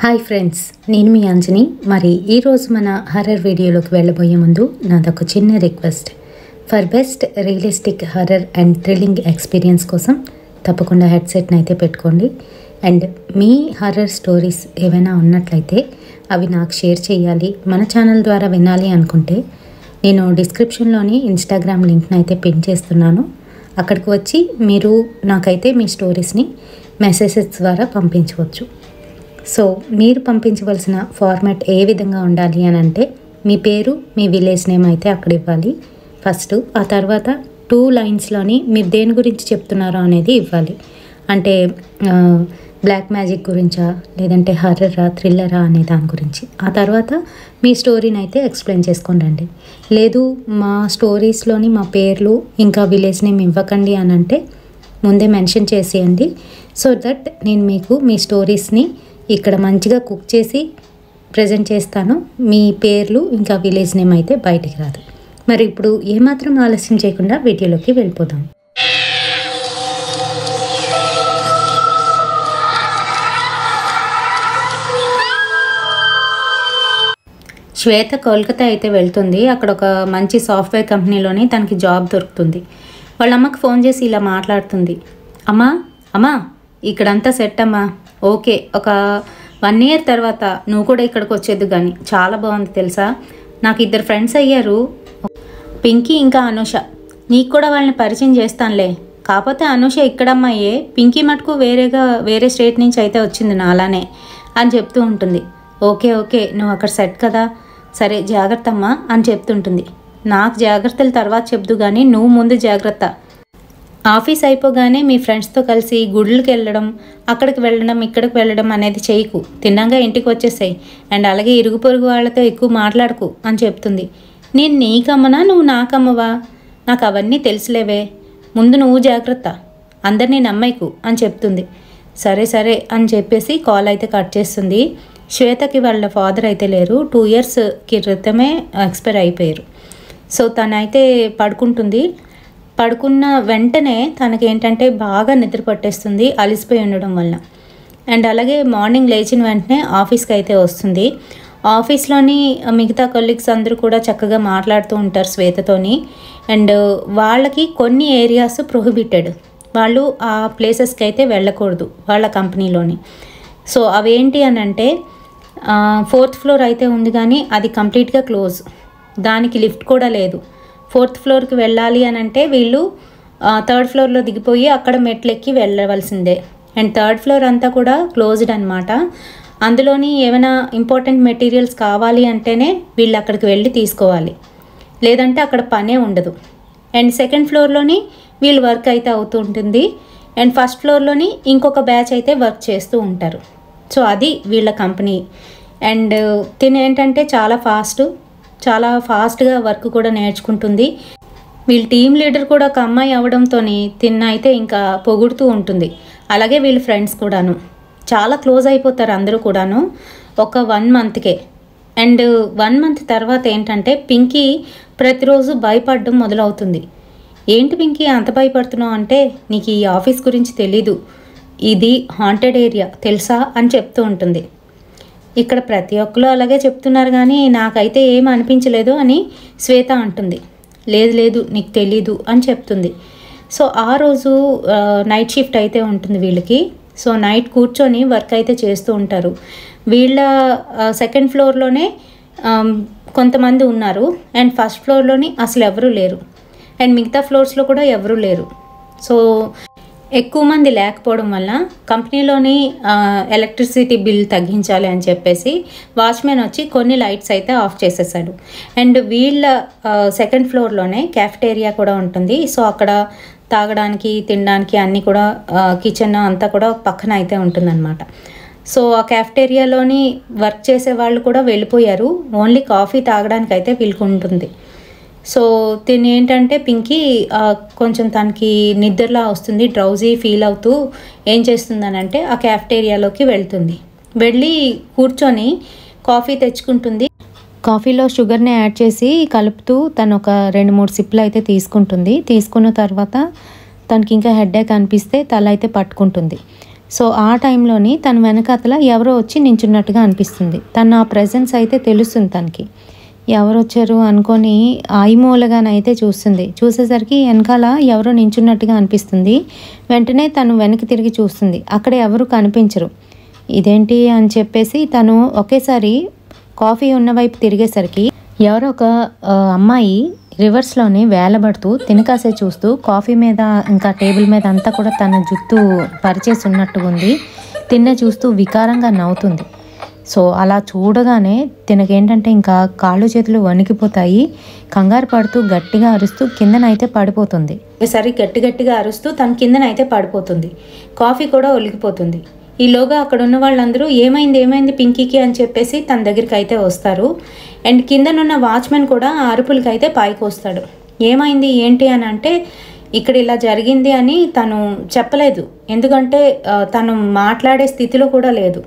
Hi friends, నేను మీ అంజని. మరి ఈరోజు మన హర్రర్ వీడియోలోకి వెళ్ళబోయే ముందు నాదొక చిన్న request. For best realistic horror and thrilling experience కోసం తప్పకుండా హెడ్సెట్ని అయితే పెట్టుకోండి. అండ్ మీ హర్రర్ స్టోరీస్ ఏవైనా ఉన్నట్లయితే అవి నాకు షేర్ చేయాలి, మన ఛానల్ ద్వారా వినాలి అనుకుంటే నేను డిస్క్రిప్షన్లోని ఇన్స్టాగ్రామ్ లింక్ని అయితే పిన్ చేస్తున్నాను. అక్కడికి వచ్చి మీరు నాకైతే మీ స్టోరీస్ని మెసేజెస్ ద్వారా పంపించవచ్చు. సో మీరు పంపించవలసిన ఫార్మాట్ ఏ విధంగా ఉండాలి అని అంటే, మీ పేరు, మీ విలేజ్ నేమ్ అయితే అక్కడ ఇవ్వాలి ఫస్ట్. ఆ తర్వాత 2 లైన్స్లోని మీరు దేని గురించి చెప్తున్నారో అనేది ఇవ్వాలి. అంటే బ్లాక్ మ్యాజిక్ గురించా, లేదంటే హర్రరా, థ్రిల్లరా అనే దాని గురించి. ఆ తర్వాత మీ స్టోరీని అయితే ఎక్స్ప్లెయిన్ చేసుకొని రండి. లేదు మా స్టోరీస్లోని మా పేర్లు ఇంకా విలేజ్ నేమ్ ఇవ్వకండి అని అంటే ముందే మెన్షన్ చేసేయండి. సో దట్ నేను మీకు మీ స్టోరీస్ని ఇక్కడ మంచిగా కుక్ చేసి ప్రజెంట్ చేస్తాను. మీ పేర్లు ఇంకా విలేజ్ నేమ్ అయితే బయటికి రాదు. మరి ఇప్పుడు ఏమాత్రం ఆలస్యం చేయకుండా వీడియోలోకి వెళ్ళిపోదాం. శ్వేత కోల్కతా అయితే వెళ్తుంది. అక్కడ ఒక మంచి సాఫ్ట్వేర్ కంపెనీలోని తనకి జాబ్ దొరుకుతుంది. వాళ్ళ అమ్మకి ఫోన్ చేసి ఇలా మాట్లాడుతుంది. అమ్మా ఇక్కడంతా సెట్ అమ్మా, ఓకే, ఒక 1 ఇయర్ తర్వాత నువ్వు కూడా ఇక్కడికి వచ్చేద్దు. కానీ చాలా బాగుంది తెలుసా, నాకు 2 ఫ్రెండ్స్ అయ్యారు, పింకీ ఇంకా అనూష. నీకు కూడా వాళ్ళని పరిచయం చేస్తానులే. కాకపోతే అనూష ఇక్కడమ్మాయే, పింకీ మటుకు వేరే స్టేట్ నుంచి అయితే వచ్చింది నాలానే అని చెప్తూ ఉంటుంది. ఓకే నువ్వు అక్కడ సెట్ కదా, సరే జాగ్రత్త అమ్మా అని చెప్తుంటుంది. నాకు జాగ్రత్తలు తర్వాత చెప్దు కానీ నువ్వు ముందు జాగ్రత్త. ఆఫీస్ అయిపోగానే మీ ఫ్రెండ్స్తో కలిసి గుళ్ళకి వెళ్ళడం, అక్కడికి వెళ్ళడం, ఇక్కడికి వెళ్ళడం అనేది చేయకు. తిన్నాగా ఇంటికి వచ్చేసాయి. అండ్ అలాగే ఇరుగు పొరుగు వాళ్ళతో ఎక్కువ మాట్లాడకు అని చెప్తుంది. నేను నీకమ్మనా, నువ్వు నాకమ్మవా? నాకు అవన్నీ తెలుసులేవే, ముందు నువ్వు జాగ్రత్త, అందరినీ నమ్మైకు అని చెప్తుంది. సరే అని చెప్పేసి కాల్ అయితే కట్ చేస్తుంది. శ్వేతకి వాళ్ళ ఫాదర్ అయితే లేరు, 2 ఇయర్స్ క్రితమే ఎక్స్పైర్ అయిపోయారు. సో తనైతే పడుకుంటుంది. పడుకున్న వెంటనే తనకేంటంటే బాగా నిద్ర పట్టేస్తుంది అలిసిపోయి ఉండడం వల్ల. అండ్ అలాగే మార్నింగ్ లేచిన వెంటనే ఆఫీస్కి అయితే వస్తుంది. ఆఫీస్లోని మిగతా కొలీగ్స్ అందరూ కూడా చక్కగా మాట్లాడుతూ ఉంటారు శ్వేతతోని. అండ్ వాళ్ళకి కొన్ని ఏరియాస్ ప్రొహిబిటెడ్, వాళ్ళు ఆ ప్లేసెస్కి అయితే వెళ్ళకూడదు వాళ్ళ కంపెనీలోని. సో అవేంటి అని అంటే 4th ఫ్లోర్ అయితే ఉంది కానీ అది కంప్లీట్గా క్లోజ్, దానికి లిఫ్ట్ కూడా లేదు. 4th ఫ్లోర్కి వెళ్ళాలి అని అంటే వీళ్ళు 3rd ఫ్లోర్లో దిగిపోయి అక్కడ మెట్లెక్కి వెళ్ళవలసిందే. అండ్ 3rd ఫ్లోర్ అంతా కూడా క్లోజ్డ్ అనమాట. అందులోని ఏమైనా ఇంపార్టెంట్ మెటీరియల్స్ కావాలి అంటేనే వీళ్ళు అక్కడికి వెళ్ళి తీసుకోవాలి, లేదంటే అక్కడ పనే ఉండదు. అండ్ 2nd ఫ్లోర్లోని వీళ్ళు వర్క్ అయితే అవుతూ ఉంటుంది. అండ్ 1st ఫ్లోర్లోని ఇంకొక బ్యాచ్ అయితే వర్క్ చేస్తూ ఉంటారు. సో అది వీళ్ళ కంపెనీ. అండ్ తిను ఏంటంటే చాలా ఫాస్ట్గా వర్క్ కూడా నేర్చుకుంటుంది. వీళ్ళ టీమ్ లీడర్ కూడా ఒక అమ్మాయి అవడంతో తిన్న అయితే ఇంకా పొగుడుతూ ఉంటుంది. అలాగే వీళ్ళ ఫ్రెండ్స్ కూడాను చాలా క్లోజ్ అయిపోతారు అందరూ కూడాను ఒక 1 మంత్కే. అండ్ 1 మంత్ తర్వాత ఏంటంటే పింకీ ప్రతిరోజు భయపడడం మొదలవుతుంది. ఏంటి పింకీ అంత భయపడుతున్నావు అంటే, నీకు ఈ ఆఫీస్ గురించి తెలీదు, ఇది హాంటెడ్ ఏరియా తెలుసా అని చెప్తూ ఉంటుంది. ఇక్కడ ప్రతి ఒక్కరు అలాగే చెప్తున్నారు కానీ నాకైతే ఏం అనిపించలేదు అని శ్వేత అంటుంది. లేదు నీకు తెలీదు అని చెప్తుంది. సో ఆ రోజు నైట్ షిఫ్ట్ అయితే ఉంటుంది వీళ్ళకి. సో నైట్ కూర్చొని వర్క్ అయితే చేస్తూ ఉంటారు. వీళ్ళ 2nd ఫ్లోర్లోనే కొంతమంది ఉన్నారు. అండ్ 1st ఫ్లోర్లోని అసలు ఎవరూ లేరు. అండ్ మిగతా ఫ్లోర్స్లో కూడా ఎవరూ లేరు. సో ఎక్కువ మంది లేకపోవడం వల్ల కంపెనీలోని ఎలక్ట్రిసిటీ బిల్ తగ్గించాలి అని చెప్పేసి వాచ్మెన్ వచ్చి కొన్ని లైట్స్ అయితే ఆఫ్ చేసేసాడు. అండ్ వీళ్ళ 2nd ఫ్లోర్లోనే క్యాఫెటేరియా కూడా ఉంటుంది. సో అక్కడ తాగడానికి, తినడానికి అన్నీ కూడా కిచెన్ అంతా కూడా పక్కన అయితే ఉంటుందన్నమాట. సో ఆ క్యాఫెటేరియాలోని వర్క్ చేసే వాళ్ళు కూడా వెళ్ళిపోయారు. ఓన్లీ కాఫీ తాగడానికి అయితే వీళ్ళకి ఉంటుంది. సో తిని ఏంటంటే పింకీ కొంచెం తనకి నిద్రలా వస్తుంది, డ్రౌజీ ఫీల్ అవుతూ ఏం చేస్తుందనంటే ఆ క్యాఫెటేరియాలోకి వెళ్తుంది. వెళ్ళి కూర్చొని కాఫీ తెచ్చుకుంటుంది. కాఫీలో షుగర్ని యాడ్ చేసి కలుపుతూ తను ఒక 2-3 సిప్లు అయితే తీసుకుంటుంది. తీసుకున్న తర్వాత తనకి ఇంకా హెడేక్ అనిపిస్తే తల అయితే పట్టుకుంటుంది. సో ఆ టైంలోని తన వెనకాతల ఎవరో వచ్చి నించున్నట్టుగా అనిపిస్తుంది. తన ఆ ప్రెజెన్స్ అయితే తెలుస్తుంది తనకి. ఎవరు వచ్చారు అనుకొని ఐమూలగానైతే చూస్తుంది. చూసేసరికి వెనకాల ఎవరో నించున్నట్టుగా అనిపిస్తుంది. వెంటనే తను వెనక్కి తిరిగి చూస్తుంది. అక్కడ ఎవరు కనిపించరు. ఇదేంటి అని చెప్పేసి తను ఒకేసారి కాఫీ ఉన్న వైపు తిరిగేసరికి ఎవరో ఒక అమ్మాయి రివర్స్లోనే వేలబడుతూ తినకాసే చూస్తూ కాఫీ మీద ఇంకా టేబుల్ మీద అంతా కూడా తన జుట్టు పరిచేసి ఉన్నట్టుగా ఉంది. తిన్న చూస్తూ వికారంగా నవ్వుతుంది. సో అలా చూడగానే తినకేంటంటే ఇంకా కాళ్ళు చేతులు వణికిపోతాయి. కంగారు పడుతూ గట్టిగా అరుస్తూ కిందనైతే పడిపోతుంది. ఒకసారి గట్టిగా అరుస్తూ తన కిందనైతే పడిపోతుంది. కాఫీ కూడా ఒలిగిపోతుంది. ఈలోగా అక్కడ ఉన్న వాళ్ళందరూ ఏమైంది పింకీకి అని చెప్పేసి తన దగ్గరికి అయితే వస్తారు. అండ్ కిందనున్న వాచ్మెన్ కూడా ఆ అరుపులకి అయితే పైకి వస్తాడు. ఏమైంది ఏంటి అని అంటే ఇక్కడ ఇలా జరిగింది అని తను చెప్పలేదు. ఎందుకంటే తను మాట్లాడే స్థితిలో కూడా లేదు.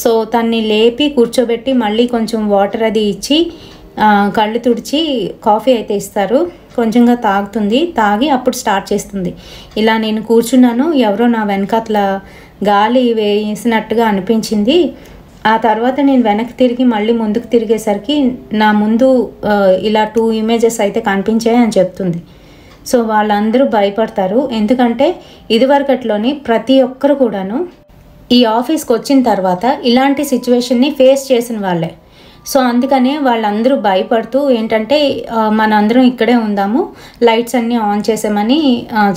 సో తన్ని లేపి కూర్చోబెట్టి మళ్ళీ కొంచెం వాటర్ అది ఇచ్చి కళ్ళు తుడిచి కాఫీ అయితే ఇస్తారు. కొంచెంగా తాగుతుంది. తాగి అప్పుడు స్టార్ట్ చేస్తుంది. ఇలా నేను కూర్చున్నాను, ఎవరో నా వెనకాతల గాలి వేసినట్టుగా అనిపించింది. ఆ తర్వాత నేను వెనక్కి తిరిగి మళ్ళీ ముందుకు తిరిగేసరికి నా ముందు ఇలా 2 ఇమేజెస్ అయితే కనిపించాయి అని చెప్తుంది. సో వాళ్ళందరూ భయపడతారు. ఎందుకంటే ఇదివరకట్లోని ప్రతి ఒక్కరు కూడాను ఈ ఆఫీస్కి వచ్చిన తర్వాత ఇలాంటి సిచ్యువేషన్ని ఫేస్ చేసిన వాళ్ళే. సో అందుకనే వాళ్ళందరూ భయపడుతూ ఏంటంటే మనందరం ఇక్కడే ఉందాము, లైట్స్ అన్నీ ఆన్ చేసామని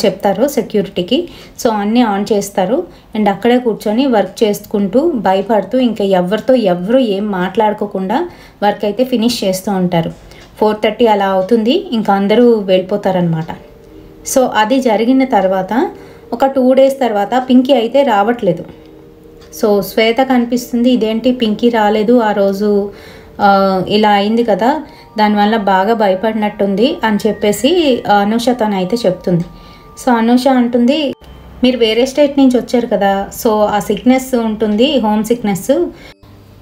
చెప్తారు సెక్యూరిటీకి. సో అన్నీ ఆన్ చేస్తారు. అండ్ అక్కడే కూర్చొని వర్క్ చేసుకుంటూ భయపడుతూ ఇంకా ఎవరు ఏం మాట్లాడుకోకుండా వర్క్ అయితే ఫినిష్ చేస్తూ ఉంటారు. 4:30 అలా అవుతుంది. ఇంకా అందరూ వెళ్ళిపోతారనమాట. సో అది జరిగిన తర్వాత ఒక 2 days తర్వాత పింకీ అయితే రావట్లేదు. సో శ్వేత కనిపిస్తుంది. ఇదేంటి పింకీ రాలేదు, ఆ రోజు ఇలా అయింది కదా, దానివల్ల బాగా భయపడినట్టుంది అని చెప్పేసి అనూషతోనైతే చెప్తుంది. సో అనూష అంటుంది, మీరు వేరే స్టేట్ నుంచి వచ్చారు కదా, సో ఆ సిక్నెస్ ఉంటుంది, హోమ్ సిక్నెస్,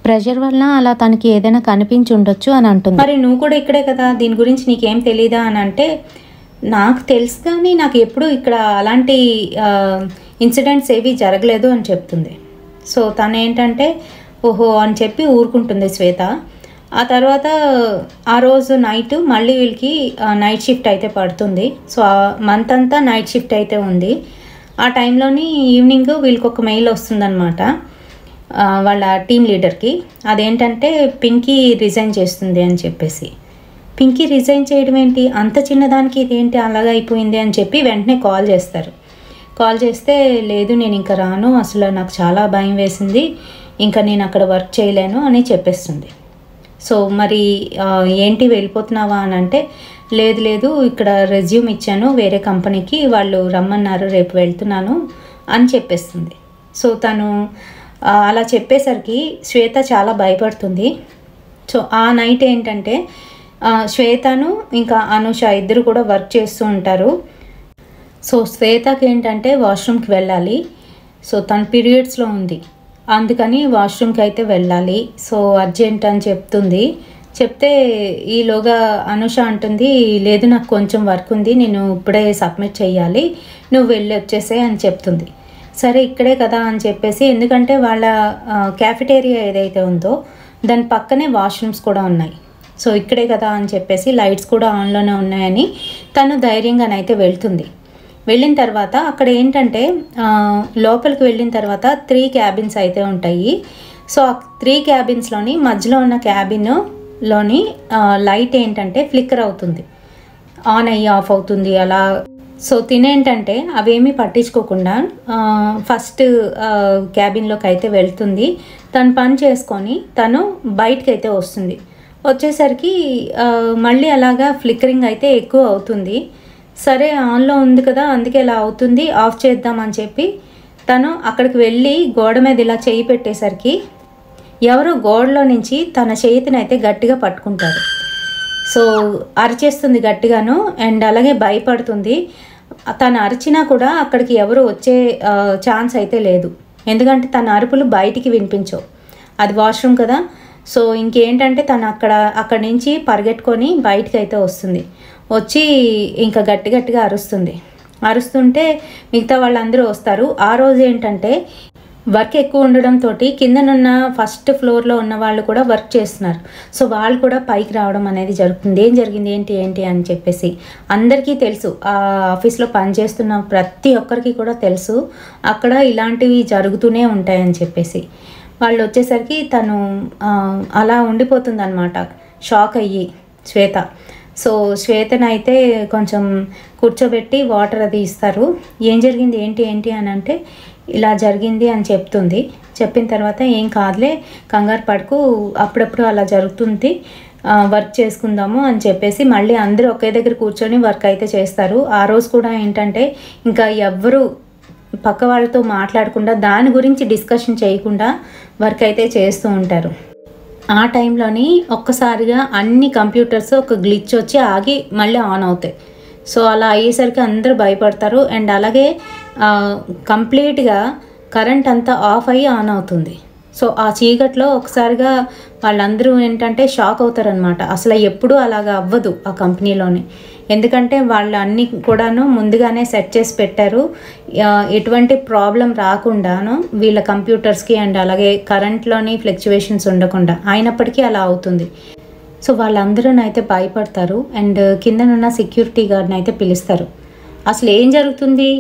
ప్రెషర్ వల్ల అలా తనకి ఏదైనా కనిపించి ఉండొచ్చు అని అంటుంది. మరి నువ్వు కూడా ఇక్కడే కదా, దీని గురించి నీకేం తెలీదా అని అంటే, నాకు తెలుసు కానీ నాకు ఎప్పుడు ఇక్కడ అలాంటి ఇన్సిడెంట్స్ ఏవి జరగలేదు అని చెప్తుంది. సో తను ఏంటంటే ఓహో అని చెప్పి ఊరుకుంటుంది శ్వేత. ఆ తర్వాత ఆ రోజు నైట్ మళ్ళీ వీళ్ళకి నైట్ షిఫ్ట్ అయితే పడుతుంది. సో ఆ మంత్ అంతా నైట్ షిఫ్ట్ అయితే ఉంది. ఆ టైంలోని ఈవినింగ్ వీళ్ళకి ఒక మెయిల్ వస్తుందన్నమాట వాళ్ళ టీం లీడర్కి. అదేంటంటే పింకీ రిజైన్ చేస్తుంది అని చెప్పేసి. పింకీ రిజైన్ చేయడం ఏంటి, అంత చిన్నదానికి ఇదేంటి అలాగ అయిపోయింది అని చెప్పి వెంటనే కాల్ చేస్తారు. కాల్ చేస్తే లేదు నేను ఇంకా రాను, అసలు నాకు చాలా భయం వేసింది, ఇంకా నేను అక్కడ వర్క్ చేయలేను అని చెప్పేస్తుంది. సో మరి ఏంటి వెళ్ళిపోతున్నావా అని అంటే, లేదు ఇక్కడ రెజ్యూమ్ ఇచ్చాను వేరే కంపెనీకి, వాళ్ళు రమ్మన్నారు, రేపు వెళ్తున్నాను అని చెప్పేస్తుంది. సో తను అలా చెప్పేసరికి శ్వేత చాలా భయపడుతుంది. సో ఆ నైట్ ఏంటంటే శ్వేతను ఇంకా అనూష ఇద్దరు కూడా వర్క్ చేస్తూ ఉంటారు. సో శ్వేతకి ఏంటంటే వాష్రూమ్కి వెళ్ళాలి. సో తన పీరియడ్స్లో ఉంది, అందుకని వాష్రూమ్కి అయితే వెళ్ళాలి. సో అర్జెంట్ అని చెప్తుంది. చెప్తే ఈలోగా అనూష అంటుంది, లేదు నాకు కొంచెం వర్క్ ఉంది, నేను ఇప్పుడే సబ్మిట్ చేయాలి, నువ్వు వెళ్ళి వచ్చేసే అని చెప్తుంది. సరే ఇక్కడే కదా అని చెప్పేసి, ఎందుకంటే వాళ్ళ క్యాఫెటేరియా ఏదైతే ఉందో దాని పక్కనే వాష్రూమ్స్ కూడా ఉన్నాయి. సో ఇక్కడే కదా అని చెప్పేసి లైట్స్ కూడా ఆన్లోనే ఉన్నాయని తను ధైర్యంగానైతే వెళ్తుంది. వెళ్ళిన తర్వాత అక్కడ ఏంటంటే లోపలికి వెళ్ళిన తర్వాత 3 క్యాబిన్స్ అయితే ఉంటాయి. సో ఆ 3 క్యాబిన్స్లోని మధ్యలో ఉన్న క్యాబిన్లోని లైట్ ఏంటంటే ఫ్లిక్కర్ అవుతుంది, ఆన్ అయ్యి ఆఫ్ అవుతుంది అలా. సో తినేంటంటే అవేమీ పట్టించుకోకుండా ఫస్ట్ క్యాబిన్లోకి అయితే వెళ్తుంది. తను పని చేసుకొని తను బయటకు అయితే వస్తుంది. వచ్చేసరికి మళ్ళీ అలాగా ఫ్లిక్కరింగ్ అయితే ఎక్కువ అవుతుంది. సరే ఆన్లో ఉంది కదా అందుకే ఇలా అవుతుంది, ఆఫ్ చేద్దామని చెప్పి తను అక్కడికి వెళ్ళి గోడ మీద ఇలా చేయి పెట్టేసరికి ఎవరో గోడలో నుంచి తన చేతిని అయితే గట్టిగా పట్టుకుంటారు. సో అరిచేస్తుంది గట్టిగాను, అండ్ అలాగే భయపడుతుంది. తను అరిచినా కూడా అక్కడికి ఎవరు వచ్చే ఛాన్స్ అయితే లేదు, ఎందుకంటే తన అరుపులు బయటికి వినిపించవు, అది వాష్రూమ్ కదా. సో ఇంకేంటంటే తను అక్కడి నుంచి పరిగెట్టుకొని బయటికి అయితే వస్తుంది. వచ్చి ఇంకా గట్టిగా అరుస్తుంది. అరుస్తుంటే మిగతా వాళ్ళందరూ వస్తారు. ఆ రోజు ఏంటంటే వర్క్ ఎక్కువ ఉండడంతో కిందనున్న ఫస్ట్ ఫ్లోర్లో ఉన్న వాళ్ళు కూడా వర్క్ చేస్తున్నారు. సో వాళ్ళు కూడా పైకి రావడం అనేది జరుగుతుంది. ఏం జరిగింది ఏంటి అని చెప్పేసి అందరికీ తెలుసు. ఆ ఆఫీస్లో పనిచేస్తున్న ప్రతి ఒక్కరికి కూడా తెలుసు అక్కడ ఇలాంటివి జరుగుతూనే ఉంటాయని చెప్పేసి. వాళ్ళు వచ్చేసరికి తను అలా ఉండిపోతుంది అనమాట, షాక్ అయ్యి శ్వేత. సో శ్వేతనైతే కొంచెం కూర్చోబెట్టి వాటర్ అది ఇస్తారు. ఏం జరిగింది ఏంటి అని అంటే ఇలా జరిగింది అని చెప్తుంది. చెప్పిన తర్వాత ఏం కాదులే, కంగారు పడుకు, అప్పుడప్పుడు అలా జరుగుతుంది, వర్క్ చేసుకుందాము అని చెప్పేసి మళ్ళీ అందరూ ఒకే దగ్గర కూర్చొని వర్క్ అయితే చేస్తారు. ఆ రోజు కూడా ఏంటంటే ఇంకా ఎవ్వరు పక్క వాళ్ళతో మాట్లాడకుండా దాని గురించి డిస్కషన్ చేయకుండా వర్క్ అయితే చేస్తూ ఉంటారు. ఆ టైంలోని ఒక్కసారిగా అన్ని కంప్యూటర్స్ ఒక గ్లిచ్ వచ్చి ఆగి మళ్ళీ ఆన్ అవుతాయి. సో అలా అయ్యేసరికి అందరూ భయపడతారు. అండ్ అలాగే కంప్లీట్గా కరెంట్ అంతా ఆఫ్ అయ్యి ఆన్ అవుతుంది. సో ఆ చీకట్లో ఒకసారిగా వాళ్ళందరూ ఏంటంటే షాక్ అవుతారనమాట. అసలు ఎప్పుడూ అలాగా అవ్వదు ఆ కంపెనీలోని, ఎందుకంటే వాళ్ళు అన్నీ కూడాను ముందుగానే సెట్ చేసి పెట్టారు, ఎటువంటి ప్రాబ్లం రాకుండాను వీళ్ళ కంప్యూటర్స్కి. అండ్ అలాగే కరెంట్లోని ఫ్లక్చువేషన్స్ ఉండకుండా, అయినప్పటికీ అలా అవుతుంది. సో వాళ్ళందరూ అయితే భయపడతారు. అండ్ కిందనున్న సెక్యూరిటీ గార్డ్ని అయితే పిలుస్తారు. అసలు ఏం జరుగుతుంది,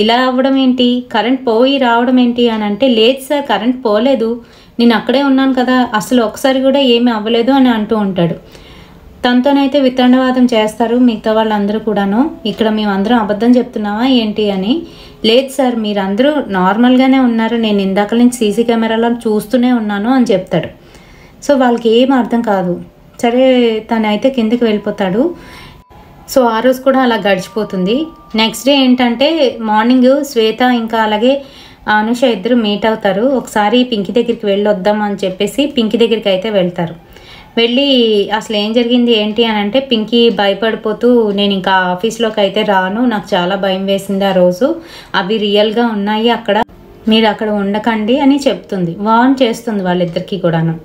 ఇలా అవ్వడం ఏంటి, కరెంట్ పోయి రావడం ఏంటి అని అంటే, లేదు సార్ కరెంట్ పోలేదు, నేను అక్కడే ఉన్నాను కదా, అసలు ఒకసారి కూడా ఏమీ అవ్వలేదు అని అంటూ ఉంటాడు. తనతోనైతే వితండవాదం చేస్తారు మిగతా వాళ్ళందరూ కూడాను. ఇక్కడ మేమందరం అబద్ధం చెప్తున్నావా ఏంటి అని. లేదు సార్ మీరందరూ నార్మల్గానే ఉన్నారు, నేను ఇందాక నుంచి సీసీ కెమెరాలో చూస్తూనే ఉన్నాను అని చెప్తాడు. సో వాళ్ళకి ఏం అర్థం కాదు. సరే తనైతే కిందకి వెళ్ళిపోతాడు. సో ఆ రోజు కూడా అలా గడిచిపోతుంది. నెక్స్ట్ డే ఏంటంటే మార్నింగ్ శ్వేత ఇంకా అలాగే అనుష ఇద్దరు మీట్ అవుతారు. ఒకసారి పింకీ దగ్గరికి వెళ్ళొద్దాం అని చెప్పేసి పింకీ దగ్గరికి అయితే వెళ్తారు. వెళ్ళి అసలు ఏం జరిగింది ఏంటి అని అంటే పింకీ భయపడిపోతూ, నేను ఇంకా ఆఫీస్లోకి అయితే రాను, నాకు చాలా భయం వేసింది ఆ రోజు, అవి రియల్గా ఉన్నాయి అక్కడ, మీరు అక్కడ ఉండకండి అని చెప్తుంది. వార్న్ చేస్తుంది వాళ్ళిద్దరికీ కూడాను.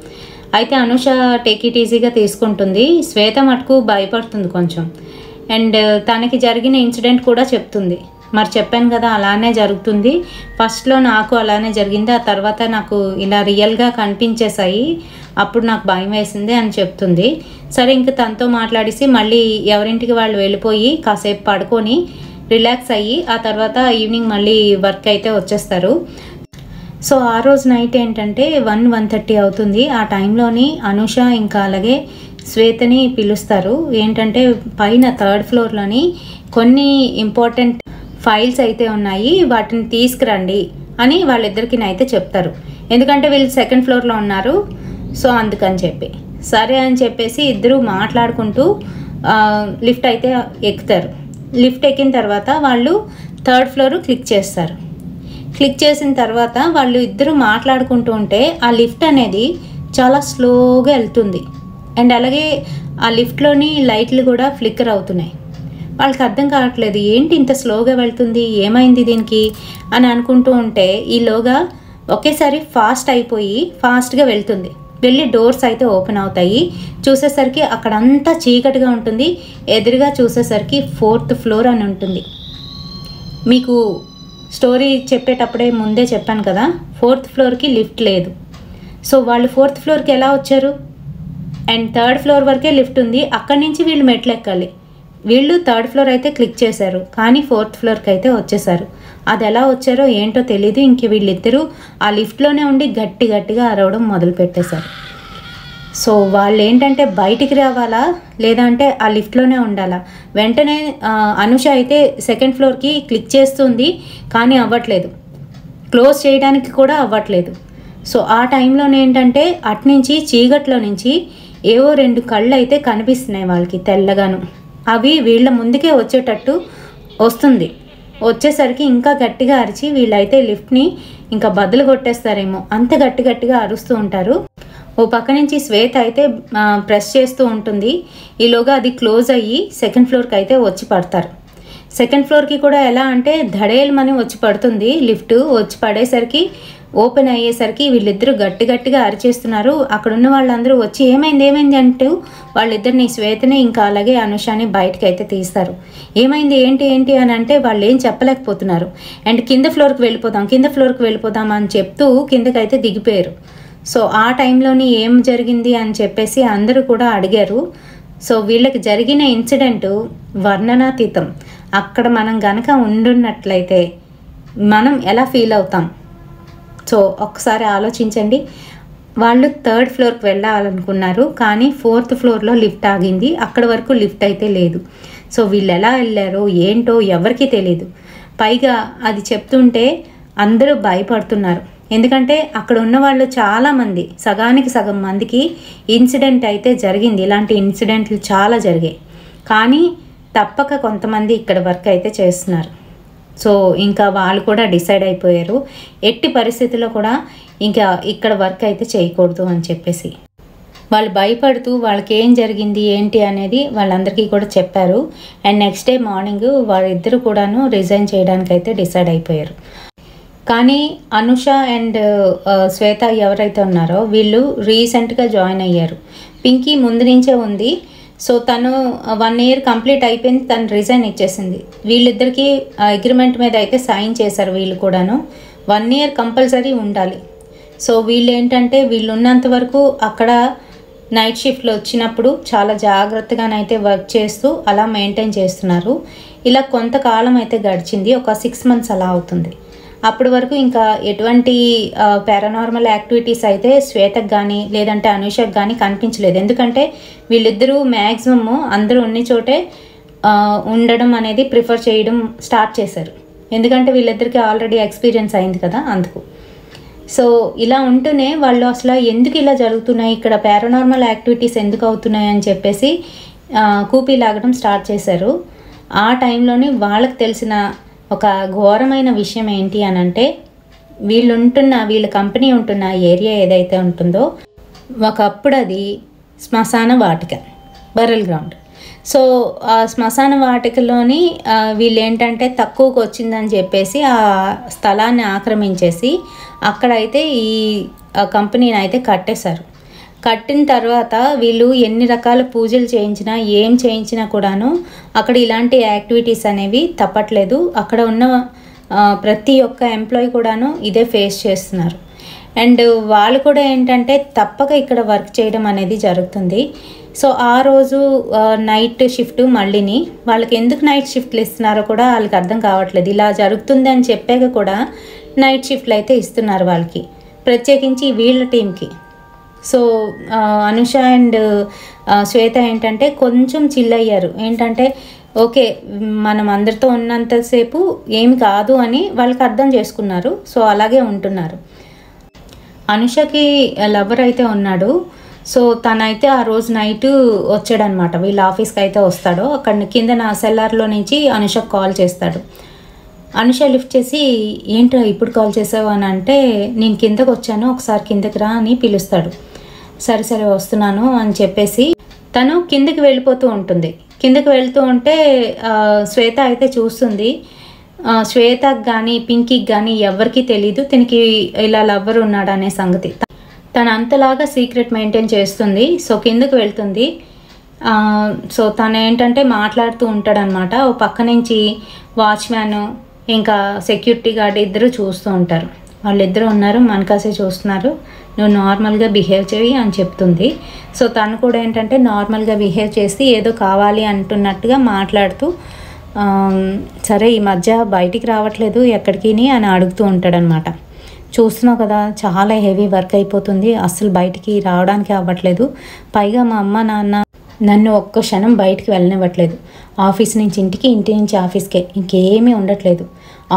అయితే అనుష టేక్ ఇట్ ఈజీగా తీసుకుంటుంది. శ్వేత మటుకు భయపడుతుంది కొంచెం. అండ్ తనకి జరిగిన ఇన్సిడెంట్ కూడా చెప్తుంది. మరి చెప్పాను కదా అలానే జరుగుతుంది, ఫస్ట్లో నాకు అలానే జరిగింది, ఆ తర్వాత నాకు ఇలా రియల్గా కనిపించేశాయి, అప్పుడు నాకు భయం వేసింది అని చెప్తుంది. సరే ఇంక తనతో మాట్లాడేసి మళ్ళీ ఎవరింటికి వాళ్ళు వెళ్ళిపోయి కాసేపు పడుకొని రిలాక్స్ అయ్యి ఆ తర్వాత ఈవినింగ్ మళ్ళీ వర్క్ అయితే వచ్చేస్తారు. సో ఆ రోజు నైట్ ఏంటంటే 1:30 అవుతుంది. ఆ టైంలోని అనుష ఇంకా అలాగే శ్వేతని పిలుస్తారు. ఏంటంటే పైన 3rd ఫ్లోర్లోని కొన్ని ఇంపార్టెంట్ ఫైల్స్ అయితే ఉన్నాయి, వాటిని తీసుకురండి అని వాళ్ళిద్దరికి అయితే చెప్తారు. ఎందుకంటే వీళ్ళు 2nd ఫ్లోర్లో ఉన్నారు, సో అందుకని చెప్పి సరే అని చెప్పేసి ఇద్దరు మాట్లాడుకుంటూ లిఫ్ట్ అయితే ఎక్కుతారు. లిఫ్ట్ ఎక్కిన తర్వాత వాళ్ళు 3rd ఫ్లోర్ క్లిక్ చేస్తారు. క్లిక్ చేసిన తర్వాత వాళ్ళు ఇద్దరు మాట్లాడుకుంటూ ఉంటే ఆ లిఫ్ట్ అనేది చాలా స్లోగా వెళ్తుంది. అండ్ అలాగే ఆ లిఫ్ట్లోని లైట్లు కూడా ఫ్లిక్కర్ అవుతున్నాయి. వాళ్ళకి అర్థం కావట్లేదు ఏంటి ఇంత స్లోగా వెళ్తుంది, ఏమైంది దీనికి అని అనుకుంటూ ఉంటే ఈలోగా ఒకేసారి ఫాస్ట్ అయిపోయి ఫాస్ట్గా వెళ్తుంది. వెళ్ళి డోర్స్ అయితే ఓపెన్ అవుతాయి. చూసేసరికి అక్కడంతా చీకటిగా ఉంటుంది. ఎదురుగా చూసేసరికి 4th ఫ్లోర్ అని ఉంటుంది. మీకు స్టోరీ చెప్పేటప్పుడే ముందే చెప్పాను కదా, 4th ఫ్లోర్కి లిఫ్ట్ లేదు. సో వాళ్ళు 4th ఫ్లోర్కి ఎలా వచ్చారు? అండ్ 3rd ఫ్లోర్ వరకే లిఫ్ట్ ఉంది, అక్కడి నుంచి వీళ్ళు మెట్లు ఎక్కాలి. వీళ్ళు 3rd ఫ్లోర్ అయితే క్లిక్ చేశారు, కానీ 4th ఫ్లోర్కి అయితే వచ్చేసారు. అది ఎలా వచ్చారో ఏంటో తెలీదు. ఇంక వీళ్ళిద్దరూ ఆ లిఫ్ట్లోనే ఉండి గట్టిగా అరవడం మొదలు పెట్టేశారు. సో వాళ్ళు ఏంటంటే బయటికి రావాలా లేదంటే ఆ లిఫ్ట్లోనే ఉండాలా. వెంటనే అనుష అయితే 2nd ఫ్లోర్కి క్లిక్ చేస్తుంది, కానీ అవ్వట్లేదు, క్లోజ్ చేయడానికి కూడా అవ్వట్లేదు. సో ఆ టైంలోనే ఏంటంటే అట్నుంచి చీకట్లో నుంచి ఏవో 2 కళ్ళు అయితే కనిపిస్తున్నాయి వాళ్ళకి తెల్లగాను. అవి వీళ్ళ ముందుకే వచ్చేటట్టు వస్తుంది. వచ్చేసరికి ఇంకా గట్టిగా అరిచి వీళ్ళైతే లిఫ్ట్ని ఇంకా బద్దలు కొట్టేస్తారేమో అంత గట్టిగా అరుస్తూ ఉంటారు. ఓ పక్క నుంచి శ్వేత అయితే ప్రెస్ చేస్తూ ఉంటుంది. ఈలోగా అది క్లోజ్ అయ్యి 2nd ఫ్లోర్కి అయితే వచ్చి పడతారు. 2nd ఫ్లోర్కి కూడా ఎలా అంటే ధడేలమని వచ్చి పడుతుంది లిఫ్ట్. వచ్చి పడేసరికి ఓపెన్ అయ్యేసరికి వీళ్ళిద్దరూ గట్టి గట్టిగా అరిచేస్తున్నారు. అక్కడ ఉన్న వాళ్ళందరూ వచ్చి ఏమైంది అంటూ వాళ్ళిద్దరిని, శ్వేతని ఇంకా అలాగే అనుషని బయటకి అయితే తీస్తారు. ఏమైంది ఏంటి అని అంటే వాళ్ళు ఏం చెప్పలేకపోతున్నారు. అండ్ కింద ఫ్లోర్కి వెళ్ళిపోదాం అని చెప్తూ కిందకైతే దిగిపోయారు. సో ఆ టైంలోని ఏం జరిగింది అని చెప్పేసి అందరూ కూడా అడిగారు. సో వీళ్ళకి జరిగిన ఇన్సిడెంట్ వర్ణనాతీతం. అక్కడ మనం గనక ఉండున్నట్లయితే మనం ఎలా ఫీల్ అవుతాం? సో ఒకసారి ఆలోచించండి. వాళ్ళు 3rd ఫ్లోర్కి వెళ్ళాలనుకున్నారు, కానీ 4th ఫ్లోర్లో లిఫ్ట్ ఆగింది. అక్కడ వరకు లిఫ్ట్ అయితే లేదు. సో వీళ్ళు ఎలా వెళ్ళారో ఏంటో ఎవరికీ తెలియదు. పైగా అది చెప్తుంటే అందరూ భయపడుతున్నారు. ఎందుకంటే అక్కడ ఉన్న వాళ్ళు చాలామంది, సగానికి సగం మందికి ఇన్సిడెంట్ అయితే జరిగింది. ఇలాంటి ఇన్సిడెంట్లు చాలా జరిగాయి. కానీ తప్పక కొంతమంది ఇక్కడ వర్క్ అయితే చేస్తున్నారు. సో ఇంకా వాళ్ళు కూడా డిసైడ్ అయిపోయారు, ఎట్టి పరిస్థితుల్లో కూడా ఇంకా ఇక్కడ వర్క్ అయితే చేయకూడదు అని చెప్పేసి. వాళ్ళు భయపడుతూ వాళ్ళకి ఏం జరిగింది ఏంటి అనేది వాళ్ళందరికీ కూడా చెప్పారు. అండ్ నెక్స్ట్ డే మార్నింగ్ వాళ్ళిద్దరూ కూడాను రిజైన్ చేయడానికి అయితే డిసైడ్ అయిపోయారు. కానీ అనుష అండ్ శ్వేత ఎవరైతే ఉన్నారో వీళ్ళు రీసెంట్గా జాయిన్ అయ్యారు. పింకీ ముందు నుంచే ఉంది. సో తను 1 year కంప్లీట్ అయిపోయింది, తను రిజైన్ ఇచ్చేసింది. వీళ్ళిద్దరికీ అగ్రిమెంట్ మీద అయితే సైన్ చేశారు. వీళ్ళు కూడాను 1 year కంపల్సరీ ఉండాలి. సో వీళ్ళు ఏంటంటే వీళ్ళు ఉన్నంత వరకు అక్కడ నైట్ షిఫ్ట్లో వచ్చినప్పుడు చాలా జాగ్రత్తగానైతే వర్క్ చేస్తూ అలా మెయింటైన్ చేస్తున్నారు. ఇలా కొంతకాలం అయితే గడిచింది, ఒక 6 months అలా అవుతుంది. అప్పటి వరకు ఇంకా ఎటువంటి పారానార్మల్ యాక్టివిటీస్ అయితే శ్వేతకు కానీ లేదంటే అనుషకు కానీ కనిపించలేదు. ఎందుకంటే వీళ్ళిద్దరూ మ్యాక్సిమము అందరూ ఉన్న చోటే ఉండడం అనేది ప్రిఫర్ చేయడం స్టార్ట్ చేశారు. ఎందుకంటే వీళ్ళిద్దరికీ ఆల్రెడీ ఎక్స్పీరియన్స్ అయింది కదా, అందుకు. సో ఇలా ఉంటూనే వాళ్ళు అసలు ఎందుకు ఇలా జరుగుతున్నాయి, ఇక్కడ పారానార్మల్ యాక్టివిటీస్ ఎందుకు అవుతున్నాయి అని చెప్పేసి కూపీ లాగడం స్టార్ట్ చేశారు. ఆ టైంలోనే వాళ్ళకి తెలిసిన ఒక ఘోరమైన విషయం ఏంటి అని అంటే వీళ్ళ కంపెనీ ఉంటున్న ఏరియా ఏదైతే ఉంటుందో ఒకప్పుడు అది శ్మశాన వాటిక, బరల్ గ్రౌండ్. సో ఆ శ్మశాన వాటికలోని వీళ్ళు ఏంటంటే తక్కువకు వచ్చిందని చెప్పేసి ఆ స్థలాన్ని ఆక్రమించేసి అక్కడైతే ఈ కంపెనీని అయితే కట్టేశారు. కట్టిన తర్వాత వీళ్ళు ఎన్ని రకాల పూజలు చేయించినా ఏం చేయించినా కూడాను అక్కడ ఇలాంటి యాక్టివిటీస్ అనేవి తప్పట్లేదు. అక్కడ ఉన్న ప్రతి ఒక్క ఎంప్లాయీ కూడాను ఇదే ఫేస్ చేస్తున్నారు. అండ్ వాళ్ళు కూడా ఏంటంటే తప్పక ఇక్కడ వర్క్ చేయడం అనేది జరుగుతుంది. సో ఆ రోజు నైట్ షిఫ్ట్ మళ్ళీని వాళ్ళకి ఎందుకు నైట్ షిఫ్ట్లు ఇస్తున్నారో కూడా వాళ్ళకి అర్థం కావట్లేదు. ఇలా జరుగుతుంది అని చెప్పాక కూడా నైట్ షిఫ్ట్లు అయితే ఇస్తున్నారు వాళ్ళకి, ప్రత్యేకించి వీళ్ళ టీంకి. సో అనుష అండ్ శ్వేత ఏంటంటే కొంచెం చిల్ అయ్యారు. ఏంటంటే ఓకే మనం అందరితో ఉన్నంతసేపు ఏమి కాదు అని వాళ్ళకి అర్థం చేసుకున్నారు. సో అలాగే ఉంటున్నారు. అనుషకి లవర్ అయితే ఉన్నాడు. సో తనైతే ఆ రోజు నైట్ వచ్చాడనమాట, వీళ్ళ ఆఫీస్కి అయితే వస్తాడు. అక్కడ కింద నా సెల్లార్లో నుంచి అనుషకు కాల్ చేస్తాడు. అనుష లిఫ్ట్ చేసి ఏంటో ఇప్పుడు కాల్ చేసావు అని అంటే నేను కిందకు వచ్చాను, ఒకసారి కిందకి రా అని పిలుస్తాడు. సరే వస్తున్నాను అని చెప్పేసి తను కిందకి వెళ్ళిపోతూ ఉంటుంది. కిందకి వెళ్తూ ఉంటే శ్వేత అయితే చూస్తుంది. శ్వేతకు కానీ పింకీకి కానీ ఎవరికి తెలీదు తనకి ఇలా లవ్వర్ ఉన్నాడు అనే సంగతి. తను అంతలాగా సీక్రెట్ మెయింటైన్ చేస్తుంది. సో కిందకి వెళ్తుంది. సో తను ఏంటంటే మాట్లాడుతూ ఉంటాడనమాట. ఓ పక్క నుంచి వాచ్మ్యాన్ ఇంకా సెక్యూరిటీ గార్డ్ ఇద్దరు చూస్తూ ఉంటారు. వాళ్ళిద్దరూ ఉన్నారు, మనకాసే చూస్తున్నారు. నువ్వు నార్మల్గా బిహేవ్ చేయి అని చెప్తుంది. సో తను కూడా ఏంటంటే నార్మల్గా బిహేవ్ చేసి ఏదో కావాలి అంటున్నట్టుగా మాట్లాడుతూ సరే ఈ మధ్య బయటికి రావట్లేదు ఎక్కడికి అని అడుగుతూ ఉంటాడనమాట. చూస్తున్నావు కదా చాలా హెవీ వర్క్ అయిపోతుంది, అస్సలు బయటికి రావడానికి అవ్వట్లేదు. పైగా మా అమ్మ నాన్న నన్ను ఒక్క క్షణం బయటికి వెళ్ళనివ్వట్లేదు. ఆఫీస్ నుంచి ఇంటికి, ఇంటి నుంచి ఆఫీస్కే, ఇంకేమీ ఉండట్లేదు.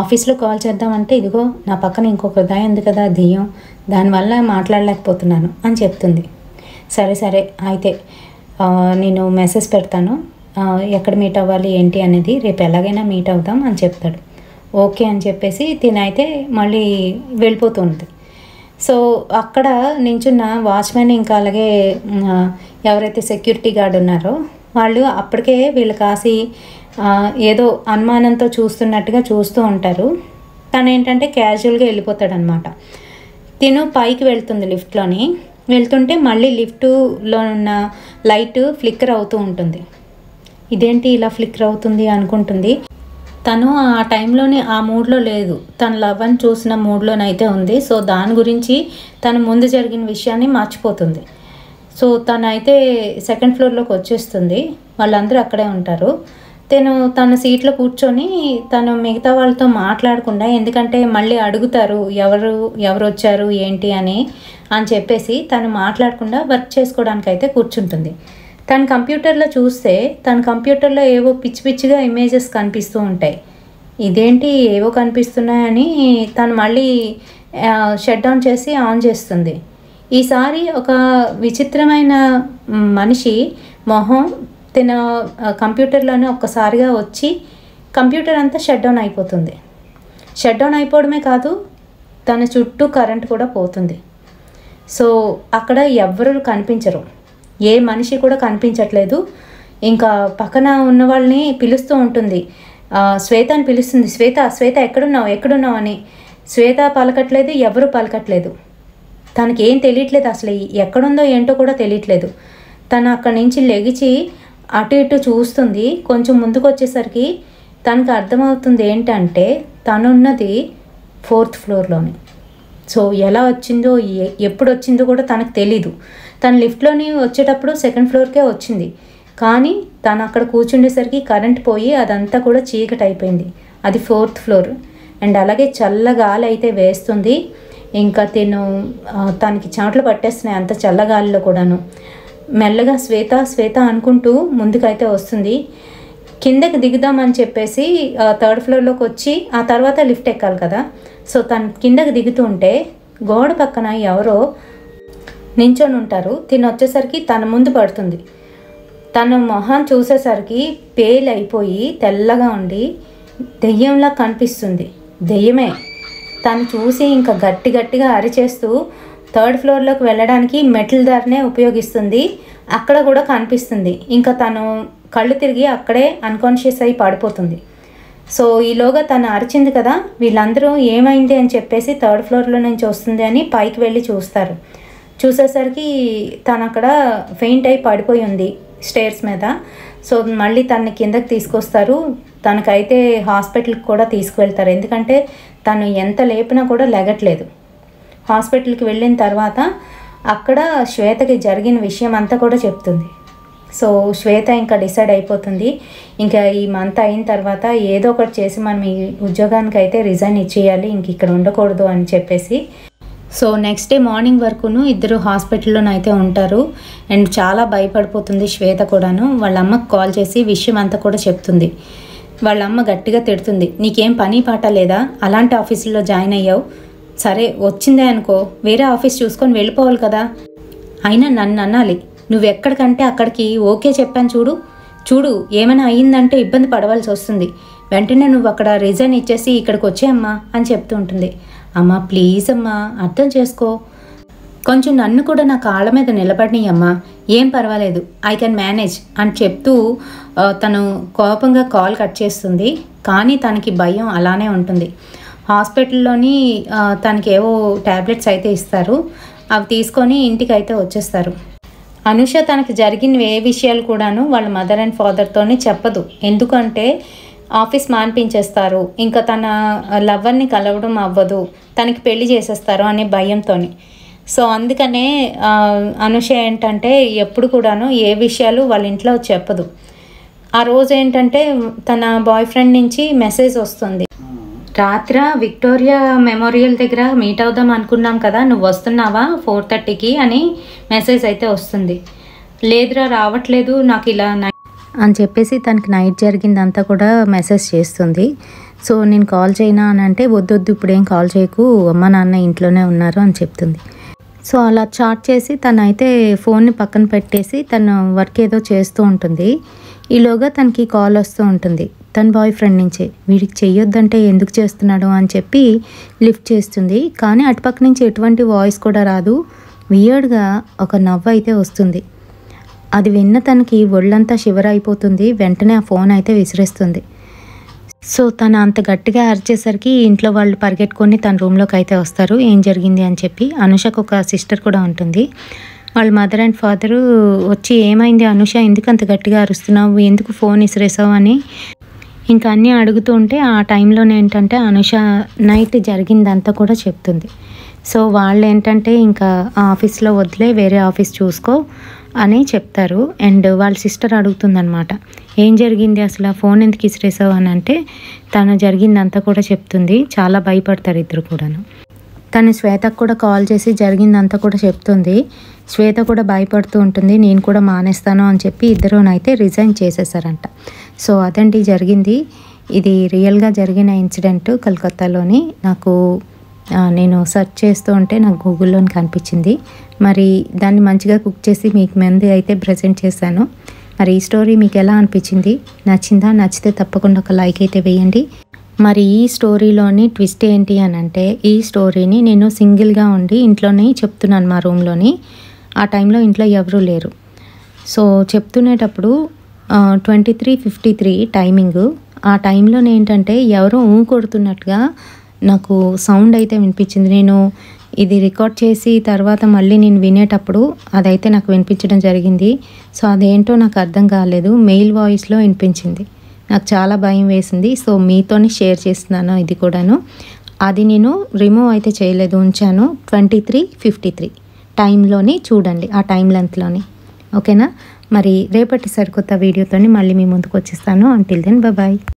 ఆఫీస్లో కాల్ చేద్దామంటే ఇదిగో నా పక్కన ఇంకొక దయ ఉంది కదా దెయ్యం, దానివల్ల మాట్లాడలేకపోతున్నాను అని చెప్తుంది. సరే అయితే నేను మెసేజ్ పెడతాను, ఎక్కడ మీట్ అవ్వాలి ఏంటి అనేది, రేపు ఎలాగైనా మీట్ అవుదాం అని చెప్తాడు. ఓకే అని చెప్పేసి తినైతే మళ్ళీ వెళ్ళిపోతుంది. సో అక్కడ నించున్న వాచ్మెన్ ఇంకా అలాగే ఎవరైతే సెక్యూరిటీ గార్డ్ ఉన్నారో వాళ్ళు అప్పటికే వీళ్ళు కాసి ఏదో అనుమానంతో చూస్తున్నట్టుగా చూస్తూ ఉంటారు. తను ఏంటంటే క్యాజువల్గా వెళ్ళిపోతాడనమాట. తిను పైకి వెళ్తుంది లిఫ్ట్లోని. వెళ్తుంటే మళ్ళీ లిఫ్ట్లో ఉన్న లైట్ ఫ్లిక్కర్ అవుతూ ఉంటుంది. ఇదేంటి ఇలా ఫ్లిక్కర్ అవుతుంది అనుకుంటుంది. తను ఆ టైంలోనే ఆ మూడ్లో లేదు, తన లవ్ని చూసిన మూడ్లోనైతే ఉంది. సో దాని గురించి తను ముందు జరిగిన విషయాన్ని మర్చిపోతుంది. సో తనైతే సెకండ్ ఫ్లోర్లోకి వచ్చేస్తుంది. వాళ్ళందరూ అక్కడే ఉంటారు. తన సీట్లో కూర్చొని తను మిగతా వాళ్ళతో మాట్లాడకుండా, ఎందుకంటే మళ్ళీ అడుగుతారు ఎవరు వచ్చారు ఏంటి అని చెప్పేసి తను మాట్లాడకుండా వర్క్ చేసుకోవడానికి అయితే కూర్చుంటుంది. తన కంప్యూటర్లో చూస్తే తన కంప్యూటర్లో ఏవో పిచ్చి పిచ్చిగా ఇమేజెస్ కనిపిస్తూ ఉంటాయి. ఇదేంటి ఏవో కనిపిస్తున్నాయని తను మళ్ళీ షట్ డౌన్ చేసి ఆన్ చేస్తుంది. ఈసారి ఒక విచిత్రమైన మనిషి మొహం తన కంప్యూటర్లోనే ఒక్కసారిగా వచ్చి కంప్యూటర్ అంతా షట్ డౌన్ అయిపోతుంది. షట్ డౌన్ అయిపోవడమే కాదు, తన చుట్టూ కరెంట్ కూడా పోతుంది. సో అక్కడ ఎవ్వరూ కనిపించరు, ఏ మనిషి కూడా కనిపించట్లేదు. ఇంకా పక్కన ఉన్న వాళ్ళని పిలుస్తూ ఉంటుంది. శ్వేత అని పిలుస్తుంది. శ్వేత ఎక్కడున్నావు అని. శ్వేత పలకట్లేదు, ఎవరు పలకట్లేదు. తనకి ఏం తెలియట్లేదు, అసలు ఎక్కడుందో ఏంటో కూడా తెలియట్లేదు. తను అక్కడి నుంచి లెగిచి అటు ఇటు చూస్తుంది. కొంచెం ముందుకు వచ్చేసరికి తనకు అర్థమవుతుంది ఏంటంటే తనున్నది 4th ఫ్లోర్లోని. సో ఎలా వచ్చిందో ఎప్పుడు వచ్చిందో కూడా తనకు తెలీదు. తను లిఫ్ట్లోని వచ్చేటప్పుడు 2nd ఫ్లోర్కే వచ్చింది. కానీ తను అక్కడ కూర్చుండేసరికి కరెంట్ పోయి అదంతా కూడా చీకటి అయిపోయింది. అది 4th ఫ్లోర్. అండ్ అలాగే చల్లగాలి అయితే వేస్తుంది. ఇంకా తనకి చెమటలు పట్టేస్తున్నాయి అంత చల్లగాలిలో కూడాను. మెల్లగా శ్వేత అనుకుంటూ ముందుకైతే వస్తుంది. కిందకి దిగుదామని చెప్పేసి 3rd ఫ్లోర్లోకి వచ్చి ఆ తర్వాత లిఫ్ట్ ఎక్కాలి కదా. సో తను కిందకి దిగుతుంటే గోడ పక్కన ఎవరో నించొని ఉంటారు. వచ్చేసరికి తన ముందు పడుతుంది. తన మొహం చూసేసరికి పేలు అయిపోయి తెల్లగా ఉండి దెయ్యంలా కనిపిస్తుంది. దెయ్యమే. తను చూసి ఇంకా గట్టిగా అరిచేస్తూ 3rd ఫ్లోర్లోకి వెళ్ళడానికి మెట్ల దారినే ఉపయోగిస్తుంది. అక్కడ కూడా కనిపిస్తుంది. ఇంకా తను కళ్ళు తిరిగి అక్కడే అన్కాన్షియస్ అయి పడిపోతుంది. సో ఈలోగా తను అరిచింది కదా, వీళ్ళందరూ ఏమైంది అని చెప్పేసి 3rd ఫ్లోర్లో నుంచి వస్తుంది అని పైకి వెళ్ళి చూస్తారు. చూసేసరికి తను అక్కడ ఫెయింట్ అయి పడిపోయి ఉంది స్టేర్స్ మీద. సో మళ్ళీ తనని కిందకి తీసుకొస్తారు. తనకైతే హాస్పిటల్కి కూడా తీసుకువెళ్తారు, ఎందుకంటే తను ఎంత లేపినా కూడా లెగట్లేదు. హాస్పిటల్కి వెళ్ళిన తర్వాత అక్కడ శ్వేతకి జరిగిన విషయం అంతా కూడా చెప్తుంది. సో శ్వేత ఇంకా డిసైడ్ అయిపోతుంది, ఇంకా ఈ మంత్ అయిన తర్వాత ఏదో ఒకటి చేసి మనం ఈ ఉద్యోగానికి అయితే రిజైన్ ఇచ్చేయాలి, ఇంక ఇక్కడ ఉండకూడదు అని చెప్పేసి. సో నెక్స్ట్ డే మార్నింగ్ వరకును ఇద్దరు హాస్పిటల్లోనైతే ఉంటారు. అండ్ చాలా భయపడిపోతుంది శ్వేత కూడాను. వాళ్ళ అమ్మకు కాల్ చేసి విషయం అంతా కూడా చెప్తుంది. వాళ్ళ అమ్మ గట్టిగా తిడుతుంది, నీకేం పని పాట లేదా, అలాంటి ఆఫీసులో జాయిన్ అయ్యావు, సరే వచ్చిందే అనుకో, వేరే ఆఫీస్ చూసుకొని వెళ్ళిపోవాలి కదా, అయినా నన్ను అనాలి, నువ్వెక్కడికంటే అక్కడికి ఓకే చెప్పాను చూడు ఏమైనా అయ్యిందంటే ఇబ్బంది పడవలసి వస్తుంది, వెంటనే నువ్వు అక్కడ రిజైన్ ఇచ్చేసి ఇక్కడికి వచ్చేయమ్మా అని చెప్తూ ఉంటుంది. అమ్మా ప్లీజ్ అమ్మా అర్థం చేసుకో, కొంచెం నన్ను కూడా నా కాళ్ళ మీద నిలబడినయ్యమ్మా, ఏం పర్వాలేదు, ఐ కెన్ మేనేజ్ అని చెప్తూ తను కోపంగా కాల్ కట్ చేస్తుంది. కానీ తనకి భయం అలానే ఉంటుంది. హాస్పిటల్లోని తనకి ఏవో ట్యాబ్లెట్స్ అయితే ఇస్తారు, అవి తీసుకొని ఇంటికి అయితే వచ్చేస్తారు. అనుష తనకి జరిగిన ఏ విషయాలు కూడాను వాళ్ళ మదర్ అండ్ ఫాదర్తోనే చెప్పదు, ఎందుకంటే ఆఫీస్ మాన్పించేస్తారు, ఇంకా తన లవర్ని కలవడం అవ్వదు, తనకి పెళ్లి చేసేస్తారు అనే భయంతో. సో అందుకనే అనుష ఏంటంటే ఎప్పుడు కూడాను ఏ విషయాలు వాళ్ళ ఇంట్లో చెప్పదు. ఆ రోజు ఏంటంటే తన బాయ్ ఫ్రెండ్ నుంచి మెసేజ్ వస్తుంది, రాత్రి విక్టోరియా మెమోరియల్ దగ్గర మీట్ అవుదాం అనుకున్నాం కదా, నువ్వు వస్తున్నావా 4:30కి అని మెసేజ్ అయితే వస్తుంది. లేదురా రావట్లేదు, నాకు ఇలా అని చెప్పేసి తనకి నైట్ జరిగిందంతా కూడా మెసేజ్ చేస్తుంది. సో నేను కాల్ చేయనా అని అంటే వద్దొద్దు ఇప్పుడేం కాల్ చేయకు, అమ్మ నాన్న ఇంట్లోనే ఉన్నారు అని చెప్తుంది. సో అలా చాట్ చేసి తనైతే ఫోన్ని పక్కన పెట్టేసి తన వర్క్ ఏదో చేస్తూ ఉంటుంది. ఈలోగా తనకి కాల్ వస్తూ ఉంటుంది తన బాయ్ ఫ్రెండ్ నుంచి. వీడికి చెయ్యొద్దంటే ఎందుకు చేస్తున్నాడు అని చెప్పి లిఫ్ట్ చేస్తుంది. కానీ అటుపక్క నుంచి ఎటువంటి వాయిస్ కూడా రాదు. వియర్డ్గా ఒక నవ్వు అయితే వస్తుంది. అది విన్న తనకి ఒళ్ళంతా షివర్ అయిపోతుంది. వెంటనే ఆ ఫోన్ అయితే విసిరేస్తుంది. సో తను అంత గట్టిగా అరిచేసరికి ఇంట్లో వాళ్ళు పరిగెట్టుకొని తన రూమ్లోకి అయితే వస్తారు, ఏం జరిగింది అని చెప్పి. అనుషకు ఒక సిస్టర్ కూడా ఉంటుంది. వాళ్ళ మదర్ అండ్ ఫాదరు వచ్చి, ఏమైంది అనుష, ఎందుకు అంత గట్టిగా అరుస్తున్నావు, ఎందుకు ఫోన్ ఇసిరేసావు అని ఇంకా అన్నీ అడుగుతూ ఉంటే, ఆ టైంలోనే ఏంటంటే అనుష నైట్ జరిగిందంతా కూడా చెప్తుంది. సో వాళ్ళు ఏంటంటే ఇంకా ఆఫీస్లో వదిలే వేరే ఆఫీస్ చూసుకో అని చెప్తారు. అండ్ వాళ్ళ సిస్టర్ అడుగుతుందనమాట, ఏం జరిగింది అసలు, ఫోన్ ఎందుకు ఇసిరేసావు అని అంటే తను జరిగిందంతా కూడా చెప్తుంది. చాలా భయపడతారు ఇద్దరు కూడాను. తను శ్వేతకు కూడా కాల్ చేసి జరిగిందంతా కూడా చెప్తుంది. శ్వేత కూడా భయపడుతూ ఉంటుంది, నేను కూడా మానేస్తాను అని చెప్పి ఇద్దరునైతే రిజైన్ చేసేసారంట. సో అదండి జరిగింది. ఇది రియల్గా జరిగిన ఇన్సిడెంట్ కలకత్తాలోని. నేను సెర్చ్ చేస్తూ ఉంటే నాకు గూగుల్లోని కనిపించింది. మరి దాన్ని మంచిగా కుక్ చేసి మీకు ముందు అయితే ప్రజెంట్ చేశాను. మరి ఈ స్టోరీ మీకు ఎలా అనిపించింది, నచ్చిందా? నచ్చితే తప్పకుండా ఒక లైక్ అయితే వేయండి. మరి ఈ స్టోరీలోని ట్విస్ట్ ఏంటి అని అంటే, ఈ స్టోరీని నేను సింగిల్గా ఉండి ఇంట్లోనే చెప్తున్నాను మా రూమ్లోని. ఆ టైంలో ఇంట్లో ఎవరూ లేరు. సో చెప్తునేటప్పుడు 23:53 టైమింగు. ఆ టైంలో ఏంటంటే ఎవరో కొడుతున్నట్టుగా నాకు సౌండ్ అయితే వినిపించింది. నేను ఇది రికార్డ్ చేసి తర్వాత మళ్ళీ నేను వినేటప్పుడు అదైతే నాకు వినిపించడం జరిగింది. సో అదేంటో నాకు అర్థం కాలేదు, మెయిల్ వాయిస్లో వినిపించింది. నాకు చాలా భయం వేసింది. సో మీతోని షేర్ చేస్తున్నాను ఇది కూడాను. అది నేను రిమూవ్ అయితే చేయలేదు, ఉంచాను. 23:53 టైంలోని చూడండి, ఆ టైం లెంత్లోని. ఓకేనా? మరి రేపటి సరికొత్త వీడియోతోని మళ్ళీ మీ ముందుకు వచ్చేస్తాను. Until then bye.